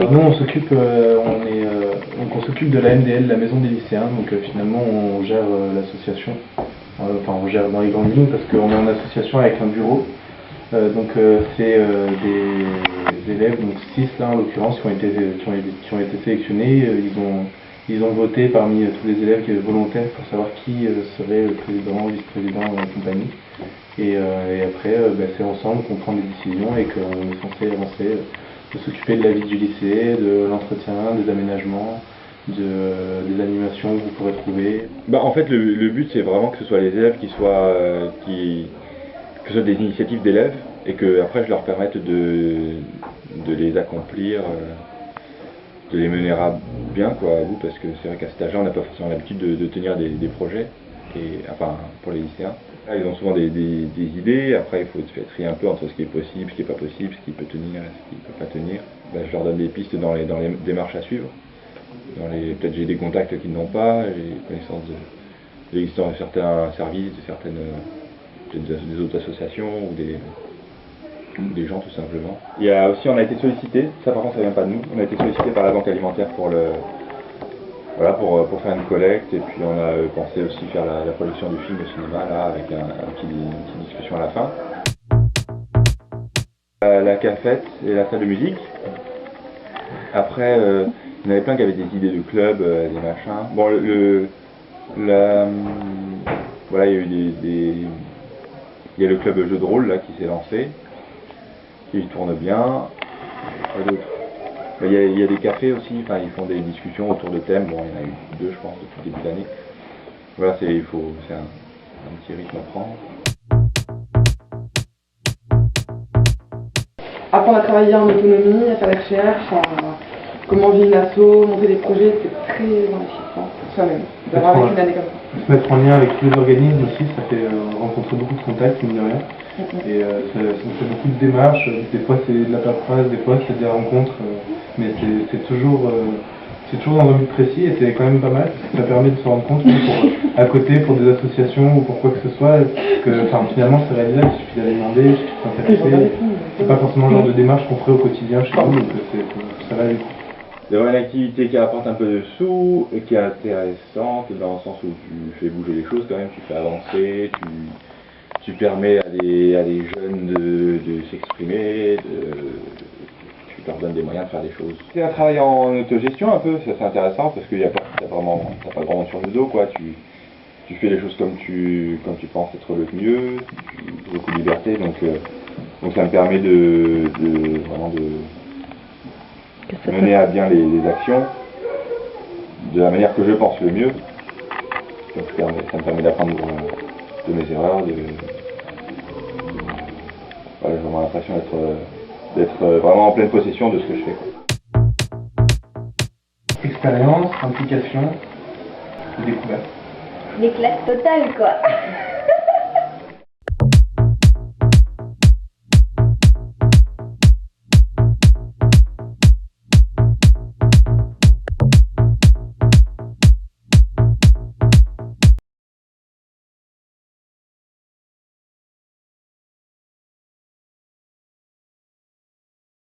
Alors nous on s'occupe on s'occupe de la MDL, la maison des lycéens, donc finalement on gère l'association, enfin on gère dans les grandes lignes parce qu'on est en association avec un bureau, c'est des élèves, donc 6 là en l'occurrence, qui ont été sélectionnés, ils ont voté parmi tous les élèves volontaires pour savoir qui serait le président, vice-président et compagnie. Et après, c'est ensemble qu'on prend des décisions et qu'on est censé avancer, de s'occuper de la vie du lycée, de l'entretien, des aménagements, des animations que vous pourrez trouver. En fait, le but, c'est vraiment que ce soit les élèves que ce soit des initiatives d'élèves et que après je leur permette de les accomplir, de les mener à bien à bout, parce que c'est vrai qu'à cet âge-là, on n'a pas forcément l'habitude de tenir des projets, enfin pour les lycéens. Là, ils ont souvent des idées, après il faut se faire trier un peu entre ce qui est possible, ce qui n'est pas possible, ce qui peut tenir et ce qui ne peut pas tenir. Je leur donne des pistes dans les démarches à suivre. Peut-être j'ai des contacts qu'ils n'ont pas, j'ai connaissance de l'existence de certains services, des autres associations ou des gens tout simplement. On a été sollicité, ça par contre ça vient pas de nous, on a été sollicité par la Banque Alimentaire pour faire une collecte, et puis on a pensé aussi faire la production du film au cinéma là, avec une petite discussion à la fin. La cafette et la salle de musique. Après, il y en avait plein qui avaient des idées de clubs, des machins. Bon, voilà, il y a eu il y a le club jeu de rôle là qui s'est lancé, qui tourne bien. Quoi d'autre? Il y a des cafés aussi, enfin ils font des discussions autour de thèmes. Bon, il y en a eu 2 je pense depuis le début de l'année. Voilà, c'est un petit rythme à prendre. Apprendre à travailler en autonomie, à faire des recherches, comment vivre une asso, monter des projets, c'est très enrichissant pour soi-même, d'avoir vécu une année comme ça. Se mettre en lien avec tous les organismes aussi, ça fait rencontrer beaucoup de contacts, mine de rien. Et ça fait beaucoup de démarches, des fois c'est de la paperasse, des fois c'est des rencontres, mais c'est toujours dans un but précis, et c'est quand même pas mal, parce que ça permet de se rendre compte à côté pour des associations ou pour quoi que ce soit, que finalement c'est réalisable, il suffit d'aller demander, il suffit de s'intéresser. C'est pas forcément le genre de démarche qu'on ferait au quotidien chez nous, donc ça va aller. D'avoir une activité qui apporte un peu de sous et qui est intéressante dans le sens où tu fais bouger les choses quand même, tu fais avancer, tu permets à des jeunes de s'exprimer, tu leur donnes des moyens de faire des choses. C'est un travail en autogestion un peu, c'est intéressant parce qu'il t'as pas vraiment sur le dos quoi. Tu fais les choses comme tu penses être le mieux, beaucoup de liberté, donc ça me permet vraiment de mener à bien les actions de la manière que je pense le mieux. Donc ça me permet d'apprendre de mes erreurs, j'ai vraiment l'impression d'être vraiment en pleine possession de ce que je fais. Expérience, implication, découverte. L'éclat total quoi.